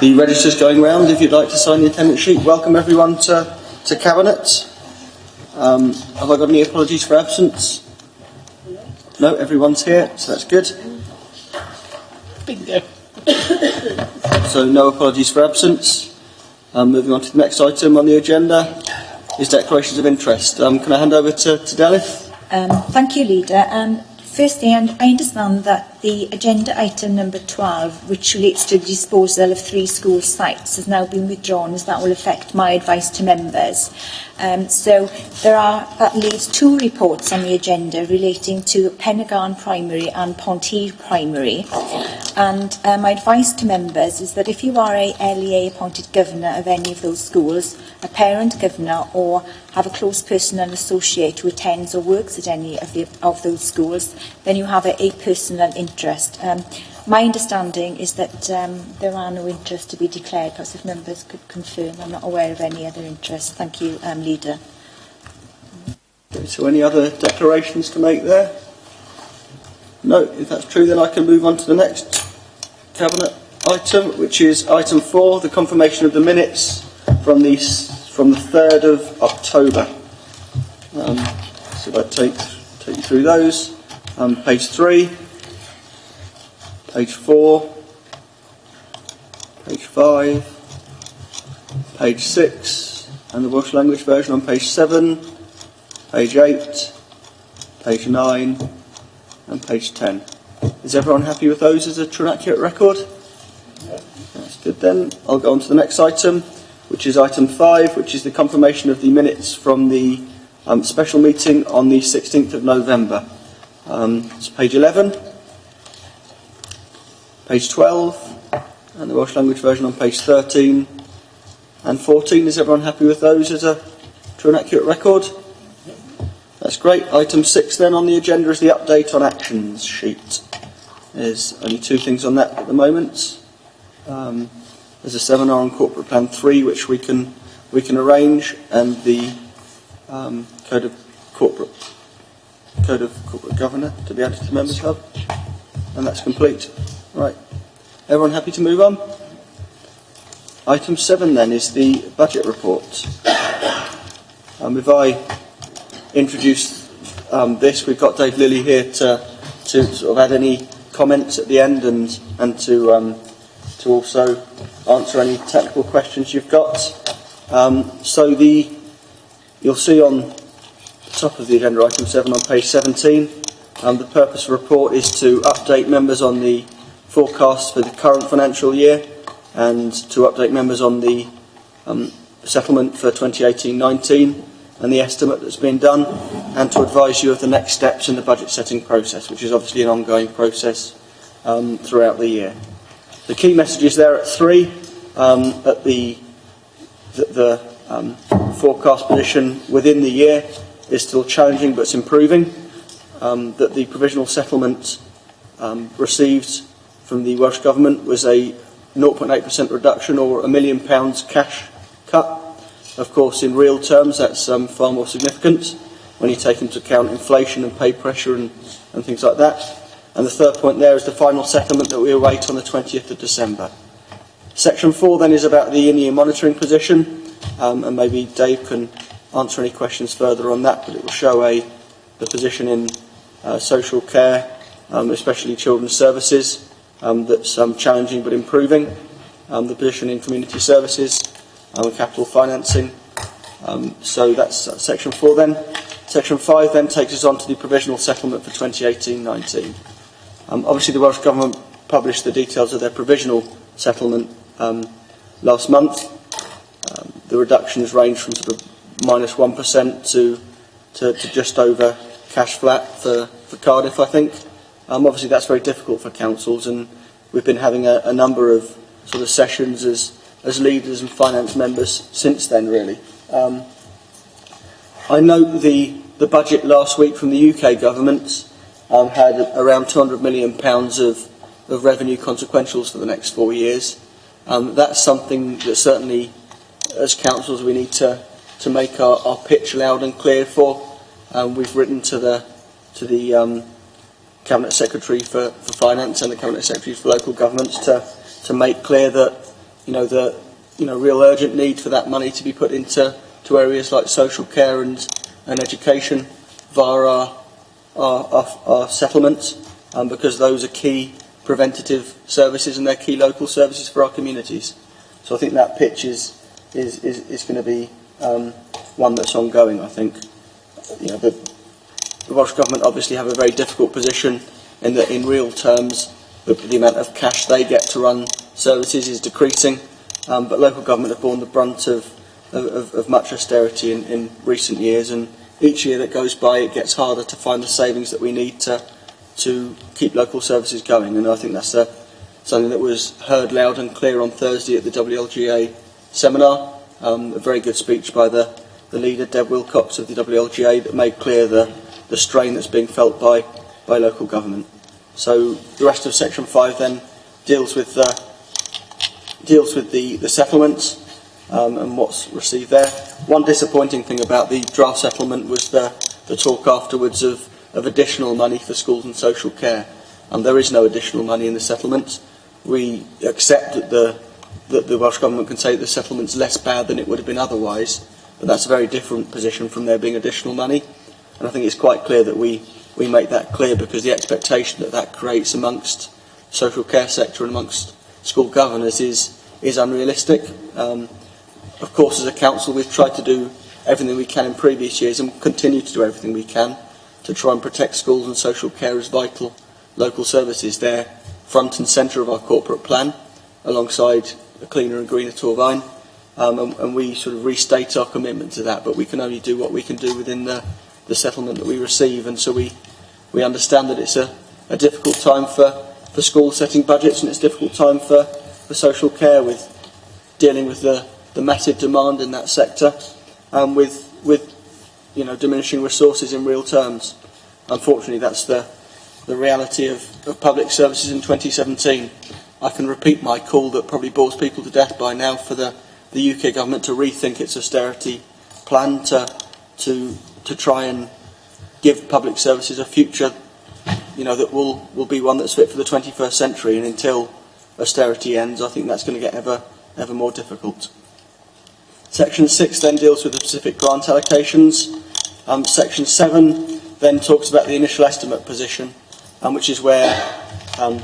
The register's going round. If you'd like to sign the attendance sheet, welcome everyone to Cabinet. Have I got any apologies for absence? No, everyone's here, so that's good. Bingo. So no apologies for absence. Moving on to the next item on the agenda is declarations of interest. Can I hand over to Delith? Thank you, Leader. Firstly, I understand that the agenda item number 12, which relates to the disposal of 3 school sites, has now been withdrawn, as that will affect my advice to members. So there are at least 2 reports on the agenda relating to Pennegarn Primary and Pontyr Primary. And my advice to members is that if you are a LEA appointed governor of any of those schools, a parent governor, or have a close personal associate who attends or works at any of those schools, then you have a personal interest. My understanding is that there are no interests to be declared. Perhaps if members could confirm. I'm not aware of any other interests. Thank you, Leader. Okay, so any other declarations to make there? No, if that's true, then I can move on to the next Cabinet item, which is item 4, the confirmation of the minutes from the 3rd of October. So if I take you through those. Page 3, page 4, page 5, page 6, and the Welsh language version on page 7, page 8, page 9, and page 10. Is everyone happy with those as a true and accurate record? That's good then. I'll go on to the next item, which is item 5, which is the confirmation of the minutes from the special meeting on the 16th of November. It's page 11, page 12, and the Welsh language version on page 13 and 14. Is everyone happy with those as a true and accurate record? That's great. Item 6 then on the agenda is the update on actions sheet. There's only 2 things on that at the moment. There's a seminar on Corporate Plan 3 which we can arrange, and the Code of Corporate Governor to be added to the Members Hub, and that's complete. Right. Everyone happy to move on? Item 7 then is the budget report. If I introduce this, we've got Dave Lilly here to sort of add any comments at the end and to also answer any technical questions you've got. So you'll see on the top of the agenda, item 7 on page 17, the purpose of the report is to update members on the forecast for the current financial year and to update members on the settlement for 2018-19 and the estimate that's been done, and to advise you of the next steps in the budget setting process, which is obviously an ongoing process throughout the year. The key messages there at 3, at the forecast position within the year is still challenging, but it's improving. That the provisional settlement received from the Welsh Government was a 0.8% reduction, or £1 million cash cut. Of course, in real terms, that's far more significant when you take into account inflation and pay pressure and things like that. And the third point there is the final settlement that we await on the 20th of December. Section 4 then is about the in-year monitoring position, and maybe Dave can answer any questions further on that, but it will show the position in social care, especially children's services, that's challenging but improving, the position in community services, and capital financing. So that's section 4 then. Section 5 then takes us on to the provisional settlement for 2018-19. Obviously the Welsh Government published the details of their provisional settlement last month. The reductions range from sort of -1% to just over cash flat for Cardiff, I think. Obviously that's very difficult for councils, and we've been having a number of sort of sessions as leaders and finance members since then, really. I note the budget last week from the UK government had around £200 million of revenue consequentials for the next 4 years. That's something that certainly, as councils, we need to make our pitch loud and clear for. We've written to the Cabinet Secretary for Finance and the Cabinet Secretary for Local Governments to make clear that real urgent need for that money to be put into areas like social care and education via our settlements, because those are key preventative services and they're key local services for our communities. So I think that pitch is going to be one that's ongoing. I think the Welsh Government obviously have a very difficult position in that in real terms the amount of cash they get to run services is decreasing, but local government have borne the brunt of much austerity in recent years, and each year that goes by it gets harder to find the savings that we need to keep local services going. And I think that's something that was heard loud and clear on Thursday at the WLGA seminar. A very good speech by the leader, Deb Wilcox of the WLGA, that made clear the strain that's being felt by local government. So the rest of Section 5 then deals with the settlements and what's received there. One disappointing thing about the draft settlement was the talk afterwards of additional money for schools and social care. There is no additional money in the settlement. We accept that the Welsh Government can say that the settlement's less bad than it would have been otherwise, but that's a very different position from there being additional money. And I think it's quite clear that we make that clear, because the expectation that creates amongst social care sector and amongst school governors is unrealistic. Of course, as a council, we've tried to do everything we can in previous years and continue to do everything we can to try and protect schools and social care as vital local services. They're front and centre of our corporate plan, alongside a cleaner and greener Torfaen, and we sort of restate our commitment to that, but we can only do what we can do within the settlement that we receive. And so we understand that it's a difficult time for schools setting budgets, and it's a difficult time for social care with dealing with the massive demand in that sector, with diminishing resources in real terms. Unfortunately, that's the reality of public services in 2017. I can repeat my call that probably bores people to death by now for the UK government to rethink its austerity plan, to try and give public services a future, that will be one that's fit for the 21st century. And until austerity ends, I think that's going to get ever more difficult. Section 6 then deals with the specific grant allocations. Section 7 then talks about the initial estimate position, which is where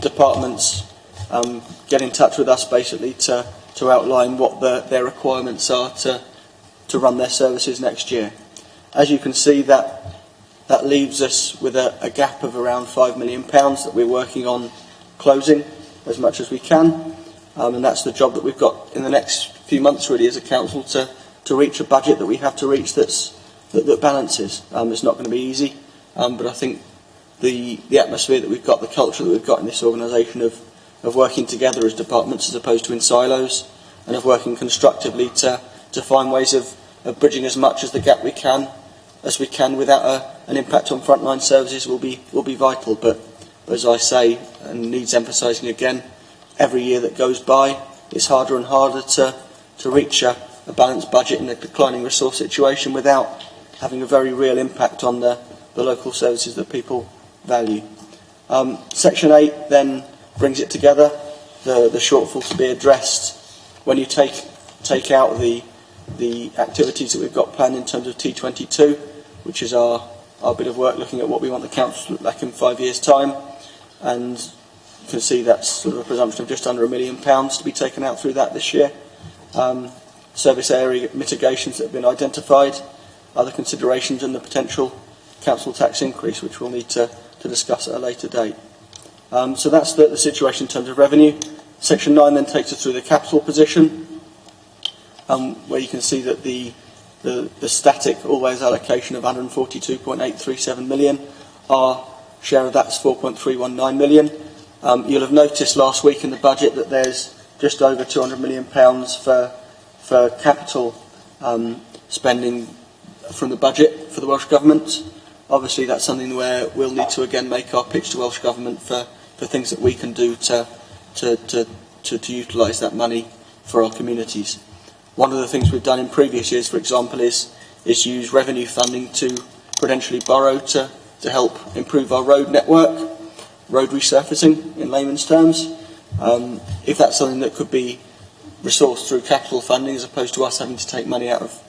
departments get in touch with us basically to outline what their requirements are to run their services next year. As you can see, that leaves us with a gap of around £5 million that we're working on closing as much as we can, and that's the job that we've got in the next few months really as a council, to reach a budget that we have to reach that balances. It's not going to be easy, but I think the atmosphere that we've got, the culture that we've got in this organisation of working together as departments as opposed to in silos, and of working constructively to find ways of bridging as much as the gap we can without an impact on frontline services will be vital. But as I say, and needs emphasising again, every year that goes by it's harder and harder to reach a balanced budget in a declining resource situation without having a very real impact on the local services that people value. Section 8 then brings it together, the shortfall to be addressed when you take out the activities that we've got planned in terms of T22, which is our bit of work looking at what we want the council to look like in 5 years' time. And you can see that's sort of a presumption of just under £1 million to be taken out through that this year. Service area mitigations that have been identified, other considerations, and the potential council tax increase, which we'll need to discuss at a later date. So that's the situation in terms of revenue. Section 9 then takes us through the capital position, where you can see that the static always allocation of 142.837 million, our share of that's 4.319 million. You'll have noticed last week in the budget that there's just over £200 million for capital spending from the budget for the Welsh Government. Obviously that's something where we'll need to again make our pitch to Welsh Government for things that we can do to utilise that money for our communities. One of the things we've done in previous years, for example, is use revenue funding to prudentially borrow to help improve our road network, road resurfacing in layman's terms. If that's something that could be resourced through capital funding as opposed to us having to take money out of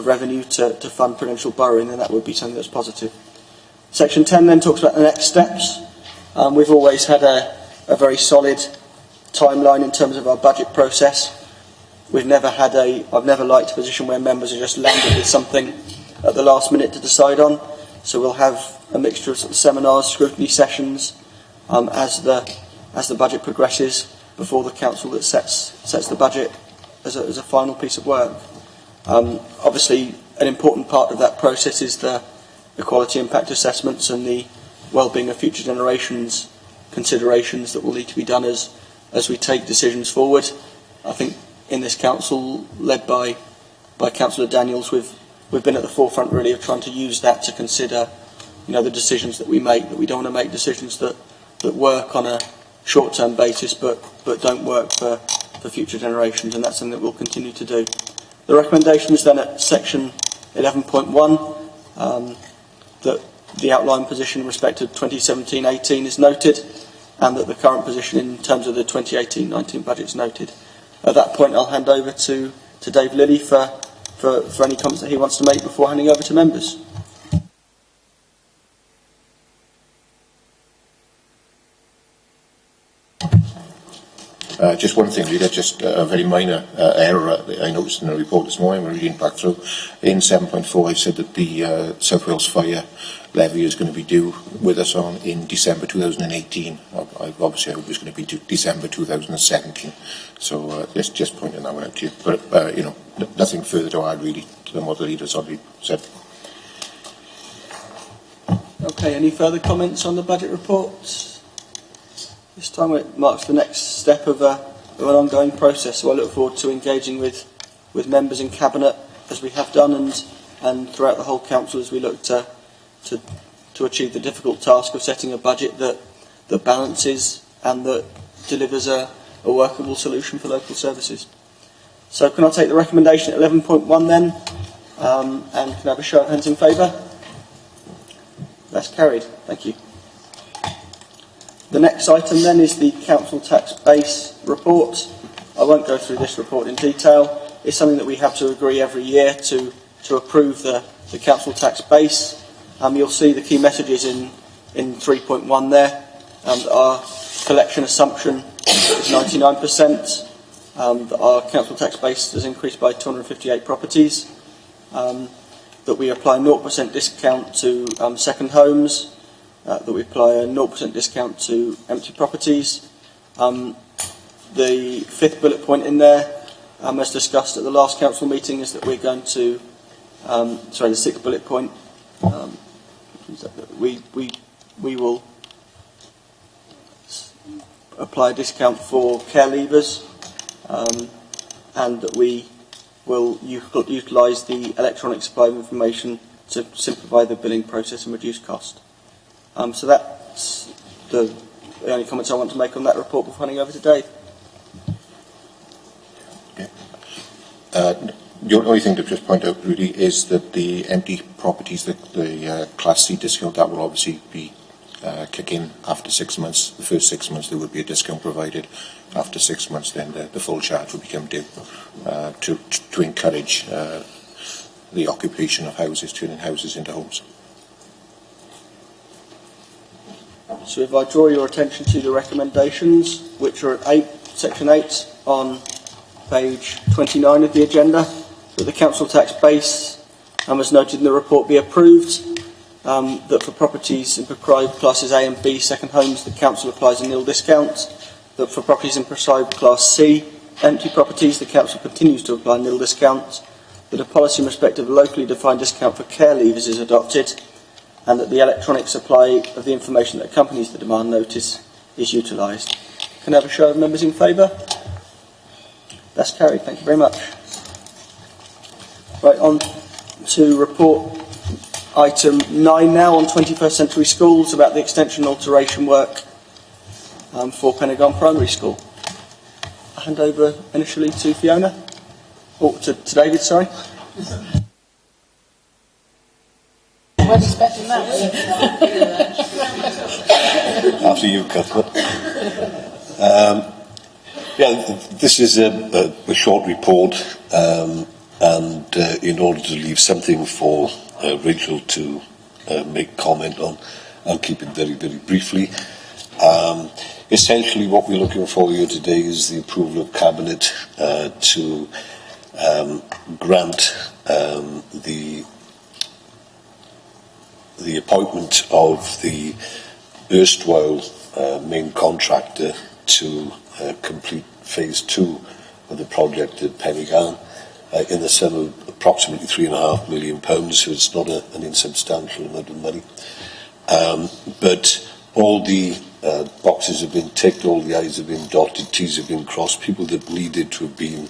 revenue to fund Prudential borrowing, then that would be something that's positive. Section 10 then talks about the next steps. We've always had a very solid timeline in terms of our budget process. I've never liked a position where members are just landed with something at the last minute to decide on. So we'll have a mixture of, seminars, scrutiny sessions as the budget progresses before the council that sets the budget as a final piece of work. Obviously, an important part of that process is the quality impact assessments and the well-being of future generations considerations that will need to be done as we take decisions forward. I think in this council, led by Councillor Daniels, we've been at the forefront really of trying to use that to consider, the decisions that we make. That we don't want to make decisions that work on a short-term basis, but don't work for future generations, and that's something that we'll continue to do. The recommendations then at section 11.1 that the outline position in respect of 2017-18 is noted, and that the current position in terms of the 2018-19 budget is noted. At that point, I'll hand over to Dave Lilly for any comments that he wants to make before handing over to members. Just one thing, Leader, just a very minor error that I noticed in the report this morning. We're reading back through. In 7.4, I said that the South Wales Fire levy is going to be due with us in December 2018. Obviously, I hope it's going to be December 2017. So just pointing that one out to you. But nothing further to add really than what the Leader's already said. Okay, any further comments on the budget report? This time it marks the next step of an ongoing process, so I look forward to engaging with members in Cabinet as we have done and throughout the whole Council as we look to achieve the difficult task of setting a budget that balances and that delivers a workable solution for local services. So can I take the recommendation at 11.1 then, and can I have a show of hands in favour? That's carried. Thank you. The next item then is the Council Tax Base report. I won't go through this report in detail. It's something that we have to agree every year to approve the Council Tax Base. You'll see the key messages in 3.1 there. Our collection assumption is 99%. Our Council Tax Base has increased by 258 properties. That we apply 0% discount to second homes. That we apply a 0% discount to empty properties. The fifth bullet point in there, as discussed at the last council meeting, is that we're going to, the sixth bullet point, we will apply a discount for care leavers, and that we will utilise the electronic supply of information to simplify the billing process and reduce cost. So that's the only comments I want to make on that report before handing over to Dave. Okay. The only thing to just point out really is that the empty properties, the Class C discount, that will obviously be kick in after 6 months. The first 6 months there would be a discount provided. After 6 months then the full charge will become due to encourage the occupation of houses, turning houses into homes. So if I draw your attention to the recommendations, which are at section 8 on page 29 of the agenda, that the council tax base, as noted in the report, be approved, that for properties in prescribed classes A and B, second homes, the council applies a nil discount, that for properties in prescribed class C, empty properties, the council continues to apply nil discount, that a policy in respect of a locally defined discount for care leavers is adopted, and that the electronic supply of the information that accompanies the demand notice is utilised. Can I have a show of members in favour? That's carried. Thank you very much. Right, on to report item 9 now on 21st Century Schools, about the extension and alteration work for Penygon Primary School. I hand over initially to Fiona, or to David, sorry. We're expecting that. After you, Cuthbert. This is a short report, and in order to leave something for Rachel to make comment on, I'll keep it very, very briefly. Essentially, what we're looking for here today is the approval of Cabinet to grant the appointment of the erstwhile main contractor to complete phase 2 of the project at Pennygarn in the sum of approximately £3.5 million, so it's not an insubstantial amount of money. But all the boxes have been ticked, all the I's have been dotted, T's have been crossed. People that needed to have been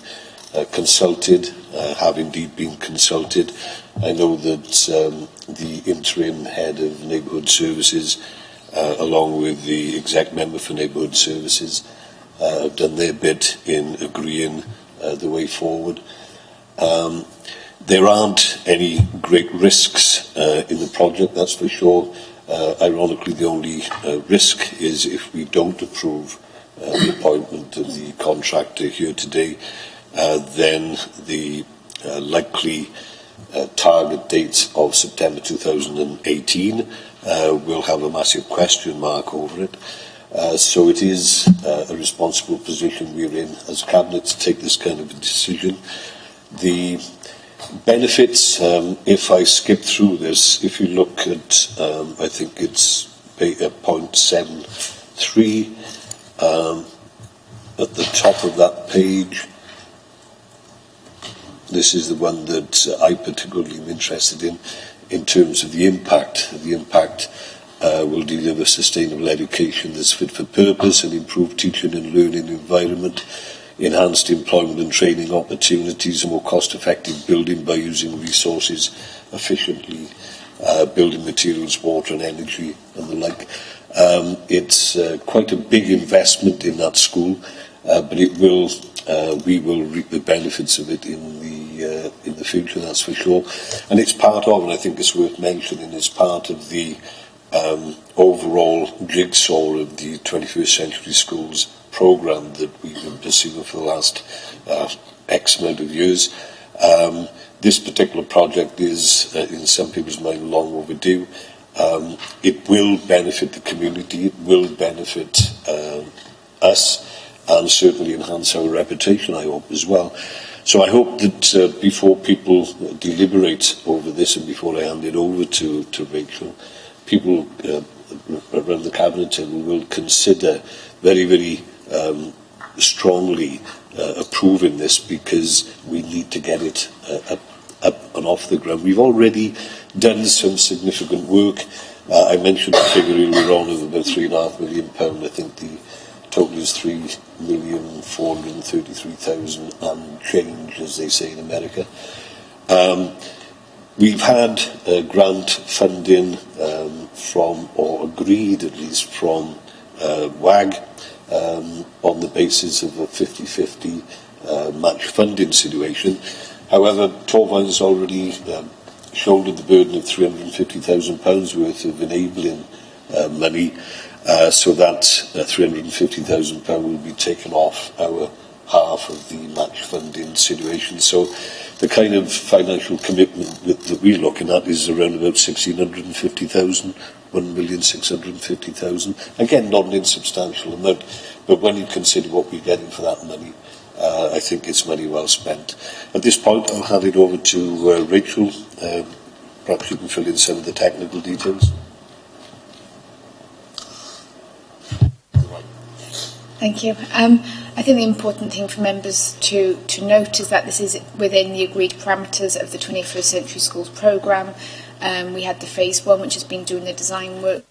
consulted have indeed been consulted. I know that the interim head of Neighbourhood Services, along with the exec member for Neighbourhood Services, have done their bit in agreeing the way forward. There aren't any great risks in the project, that's for sure. Ironically, the only risk is if we don't approve the appointment of the contractor here today, then the likely target date of September 2018 will have a massive question mark over it. So it is a responsible position we're in as Cabinet to take this kind of a decision. The benefits, if I skip through this, if you look at, I think it's point 7.3, at the top of that page, this is the one that I particularly am interested in terms of the impact. The impact will deliver sustainable education that's fit for purpose and improve teaching and learning environment, enhanced employment and training opportunities, a more cost-effective building by using resources efficiently, building materials, water and energy and the like. It's quite a big investment in that school, but it will, we will reap the benefits of it in the future, that's for sure. And it's part of, and I think it's worth mentioning, it's part of the overall jigsaw of the 21st Century Schools programme that we've been pursuing for the last X amount of years. This particular project is, in some people's mind, long overdue. It will benefit the community, it will benefit us, and certainly enhance our reputation, I hope, as well. So I hope that before people deliberate over this and before I hand it over to Rachel, people around the Cabinet table will consider very, very strongly approving this, because we need to get it up and off the ground. We've already done some significant work. I mentioned the figure earlier on of about £3.5 million. I think the total is 3,433,000 and change, as they say in America. We've had grant funding from, or agreed at least from, WAG on the basis of a 50-50 match funding situation. However, Torvine has already shouldered the burden of £350,000 worth of enabling money, so that £350,000 will be taken off our half of the match funding situation. So the kind of financial commitment that we're looking at is around about 1,650,000, 1,650,000. Again, not an insubstantial amount, but when you consider what we're getting for that money, I think it's money well spent. At this point, I'll hand it over to Rachel. Perhaps you can fill in some of the technical details. Thank you. I think the important thing for members to note is that this is within the agreed parameters of the 21st Century Schools programme. We had the phase 1, which has been doing the design work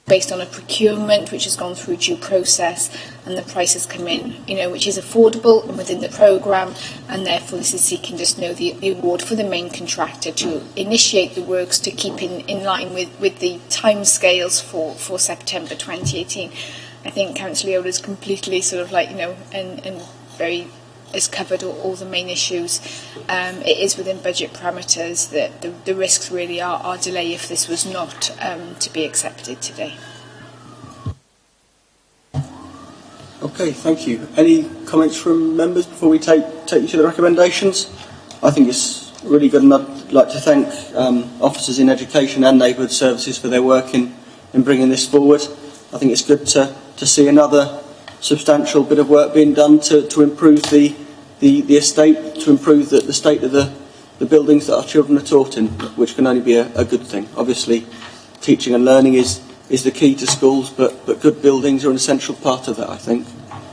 based on a procurement which has gone through due process, and the price has come in, which is affordable and within the programme, and therefore this is seeking just the award for the main contractor to initiate the works to keep in line with the timescales for September 2018. I think Councillor Yoder is completely and very has covered all the main issues. It is within budget parameters. That the risks really are delay if this was not to be accepted today. Okay, thank you. Any comments from members before we take you to the recommendations? I think it's really good, and I'd like to thank officers in education and neighbourhood services for their work in bringing this forward. I think it's good to see another substantial bit of work being done to improve the estate, to improve the state of the buildings that our children are taught in, which can only be a good thing. Obviously, teaching and learning is the key to schools, but good buildings are an essential part of that, I think.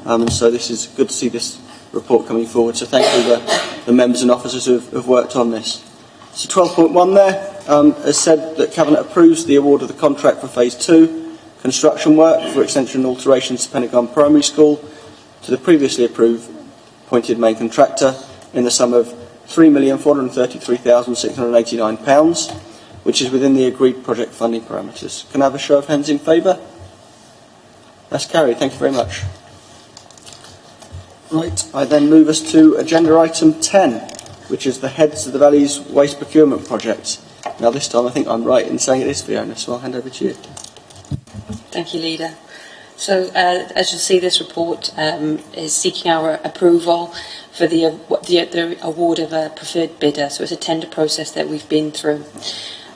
And so this is good to see this report coming forward. So thank you the members and officers who have worked on this. So 12.1 there has said that Cabinet approves the award of the contract for Phase 2 construction work for extension and alterations to Pentagon Primary School to the previously appointed main contractor in the sum of £3,433,689, which is within the agreed project funding parameters. Can I have a show of hands in favour? That's carried. Thank you very much. Right, I then move us to agenda item 10, which is the Heads of the Valleys Waste Procurement Project. Now this time I think I'm right in saying it is Fiona, so I'll hand over to you. Thank you, Leader. So, as you'll see, this report is seeking our approval for the award of a preferred bidder. So it's a tender process that we've been through.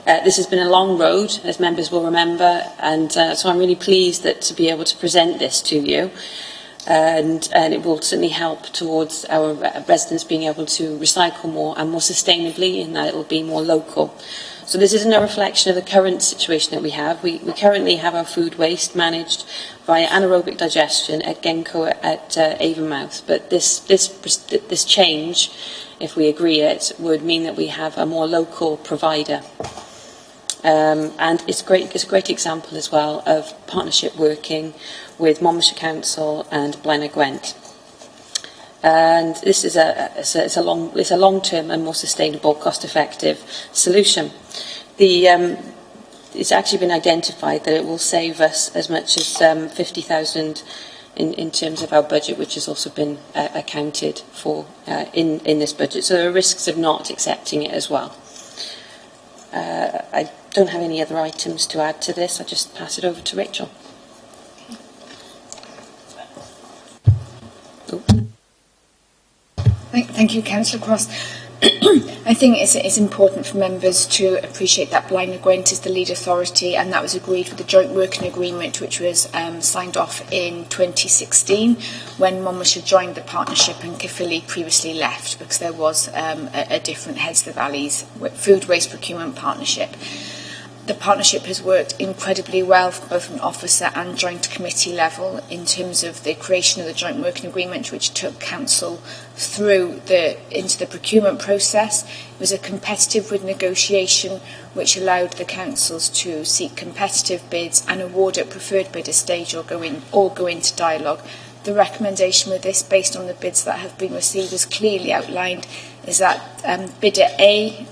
This has been a long road, as members will remember, and so I'm really pleased to be able to present this to you. And it will certainly help towards our residents being able to recycle more and more sustainably, in that it will be more local. So this isn't a reflection of the current situation that we have. We currently have our food waste managed via anaerobic digestion at Genco at Avonmouth, but this change, if we agree it, would mean that we have a more local provider. And it's a great example as well of partnership working with Monmouthshire Council and Blaenau Gwent. And this is a long-term and more sustainable, cost-effective solution. It's actually been identified that it will save us as much as 50,000 in terms of our budget, which has also been accounted for in this budget. So there are risks of not accepting it as well. I don't have any other items to add to this. I'll just pass it over to Rachel. Thank you, Councillor Cross. I think it's important for members to appreciate that Blaenau Gwent is the lead authority, and that was agreed with the joint working agreement, which was signed off in 2016 when Monmouthshire joined the partnership and Caerphilly previously left, because there was a different Heads of the Valleys food waste procurement partnership. The partnership has worked incredibly well for both an officer and joint committee level in terms of the creation of the joint working agreement, which took council through into the procurement process. It was a competitive negotiation which allowed the councils to seek competitive bids and award at preferred bidder stage or go into dialogue. The recommendation with this, based on the bids that have been received, is clearly outlined, is that bidder A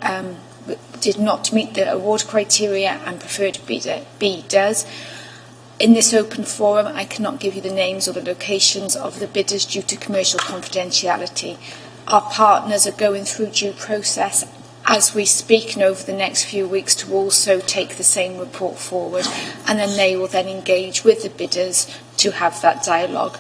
did not meet the award criteria and preferred bidder B does. In this open forum, I cannot give you the names or the locations of the bidders due to commercial confidentiality. Our partners are going through due process as we speak, and over the next few weeks to also take the same report forward, and then they will then engage with the bidders to have that dialogue.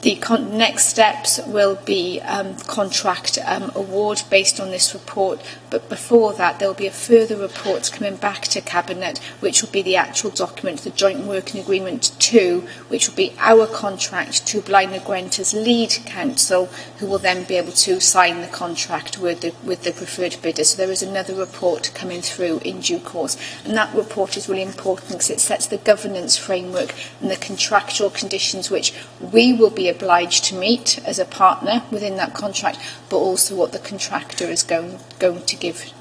The next steps will be contract award based on this report, but before that there will be a further report coming back to Cabinet, which will be the actual document, the Joint Working Agreement 2, which will be our contract to Blaenau Gwent as lead council, who will then be able to sign the contract with the preferred bidder. So there is another report coming through in due course, and that report is really important because it sets the governance framework and the contractual conditions which we will be obliged to meet as a partner within that contract, but also what the contractor is going to give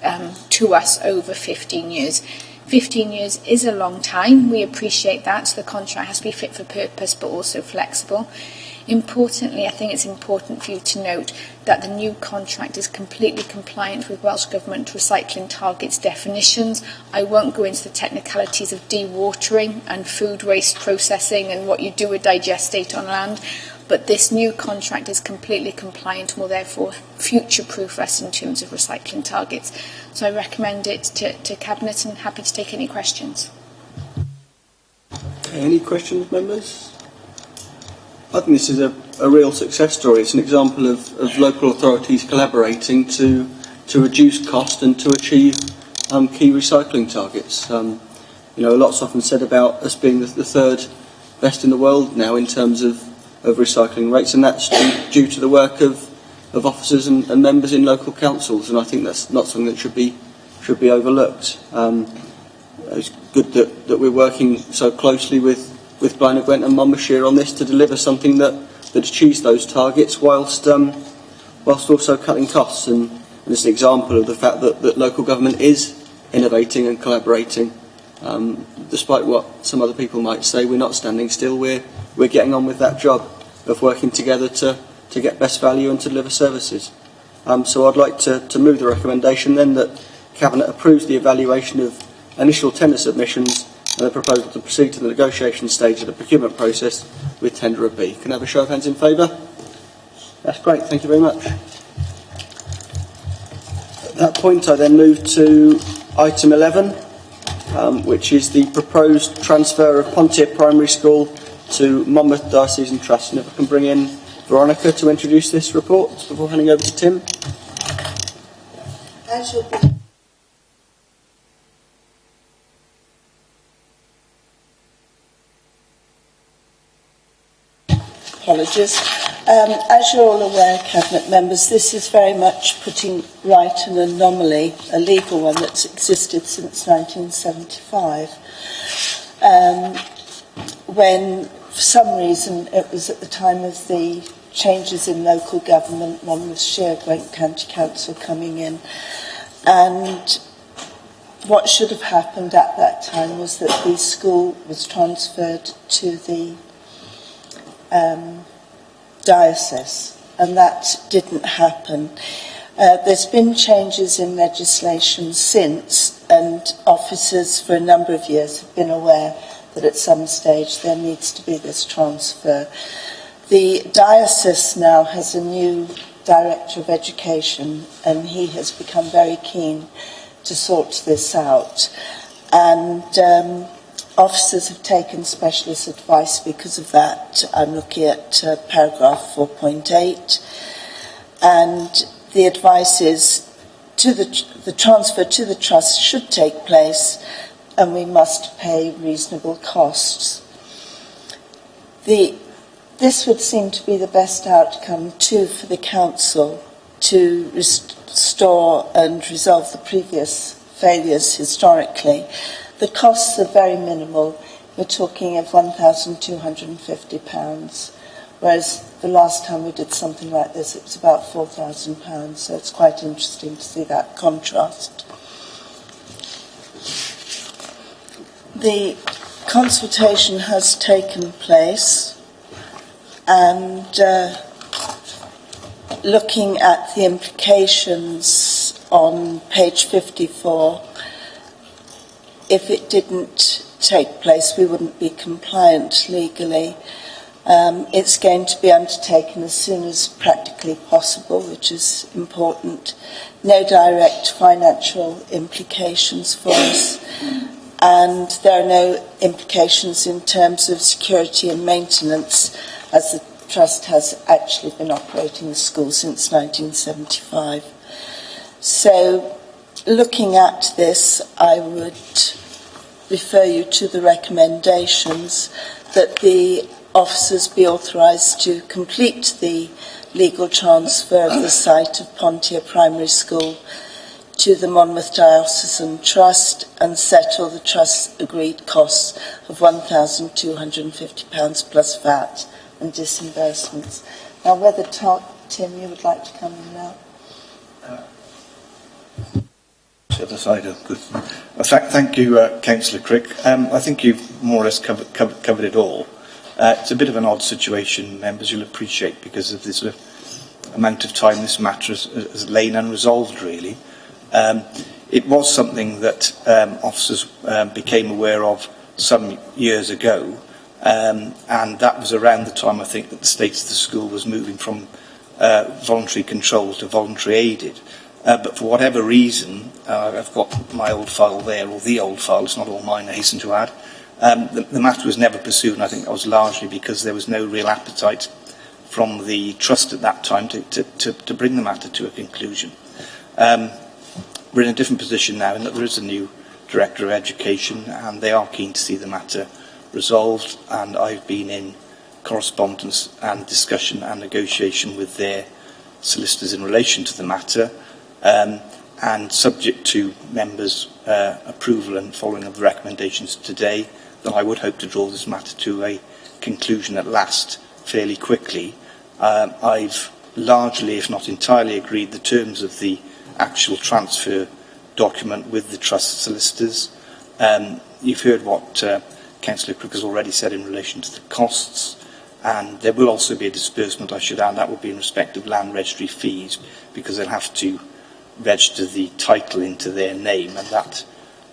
to us over 15 years. 15 years is a long time. We appreciate that. So the contract has to be fit for purpose, but also flexible. Importantly, I think it's important for you to note that the new contract is completely compliant with Welsh Government recycling targets definitions. I won't go into the technicalities of dewatering and food waste processing and what you do with digestate on land, but this new contract is completely compliant and will therefore future-proof us in terms of recycling targets. So I recommend it to Cabinet, and happy to take any questions. Any questions, members? I think this is a real success story. It's an example of local authorities collaborating to reduce cost and to achieve key recycling targets. You know, a lot's often said about us being the third best in the world now in terms of recycling rates, and that's due to the work of officers and members in local councils, and I think that's not something that should be overlooked. It's good that we're working so closely with Blaenau Gwent and Monmouthshire on this to deliver something that achieves those targets whilst also cutting costs, and it's an example of the fact that local government is innovating and collaborating. Despite what some other people might say, we're not standing still. We're getting on with that job of working together to get best value and to deliver services. So I'd like to move the recommendation then that Cabinet approves the evaluation of initial tender submissions and the proposal to proceed to the negotiation stage of the procurement process with tenderer B. Can I have a show of hands in favour? That's great, thank you very much. At that point I then move to item 11, which is the proposed transfer of Pontier Primary School to Monmouth Diocesan Trust. And if I can bring in Veronica to introduce this report before handing over to Tim. As you'll be Apologies. As you're all aware, Cabinet members, this is very much putting right an anomaly, a legal one that's existed since 1975, when, for some reason, it was at the time of the changes in local government, Monmouthshire, Gwent County Council coming in, and what should have happened at that time was that the school was transferred to the diocese, and that didn't happen. There's been changes in legislation since, and officers for a number of years have been aware that at some stage there needs to be this transfer. The diocese now has a new Director of Education, and he has become very keen to sort this out. And officers have taken specialist advice because of that. I'm looking at paragraph 4.8, and the advice is the transfer to the trust should take place, and we must pay reasonable costs. This would seem to be the best outcome too for the council to restore and resolve the previous failures historically. The costs are very minimal. We're talking of £1,250, whereas the last time we did something like this, it was about £4,000. So it's quite interesting to see that contrast. The consultation has taken place, and looking at the implications on page 54, if it didn't take place, we wouldn't be compliant legally. It's going to be undertaken as soon as practically possible, which is important. No direct financial implications for us, and there are no implications in terms of security and maintenance, as the Trust has actually been operating the school since 1975. So, looking at this, I would refer you to the recommendations that the officers be authorised to complete the legal transfer of the site of Pontier Primary School to the Monmouth Diocesan Trust and settle the Trust's agreed costs of £1,250 plus VAT and disbursements. Now, whether Tim, you would like to come in now? The other side of good. Thank you, Councillor Crick. I think you've more or less covered it all. It's a bit of an odd situation, members, you'll appreciate, because of the sort of amount of time this matter has lain unresolved, really. It was something that officers became aware of some years ago, and that was around the time, I think, that the status of the school was moving from voluntary control to voluntary aided. But for whatever reason, I've got my old file there, or the old file, it's not all mine, I hasten to add, The matter was never pursued, and I think that was largely because there was no real appetite from the trust at that time to bring the matter to a conclusion. We're in a different position now in that there is a new Director of Education, and they are keen to see the matter resolved, and I've been in correspondence and discussion and negotiation with their solicitors in relation to the matter, and subject to members' approval and following of the recommendations today, then I would hope to draw this matter to a conclusion at last fairly quickly. I've largely, if not entirely, agreed the terms of the actual transfer document with the trust solicitors. You've heard what Councillor Crook has already said in relation to the costs, and there will also be a disbursement, I should add, that will be in respect of land registry fees, because they'll have to register the title into their name, and that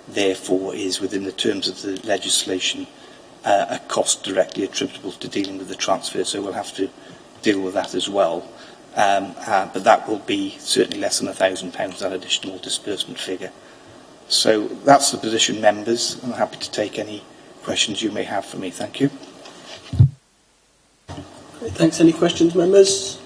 therefore is within the terms of the legislation a cost directly attributable to dealing with the transfer, so we'll have to deal with that as well. But that will be certainly less than £1,000, that additional disbursement figure. So that's the position, members. I'm happy to take any questions you may have for me. Thank you. Great, thanks. Any questions, members?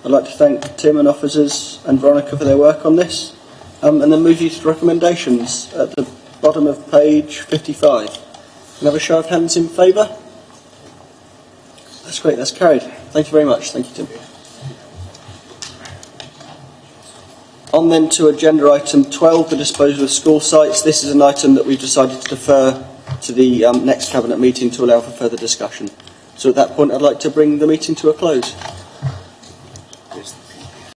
I'd like to thank Tim and officers and Veronica for their work on this, and then move you to recommendations at the bottom of page 55. Can I have a show of hands in favour? That's great, that's carried. Thank you very much. Thank you, Tim. On then to agenda item 12, the disposal of school sites. This is an item that we've decided to defer to the next Cabinet meeting to allow for further discussion. So at that point, I'd like to bring the meeting to a close.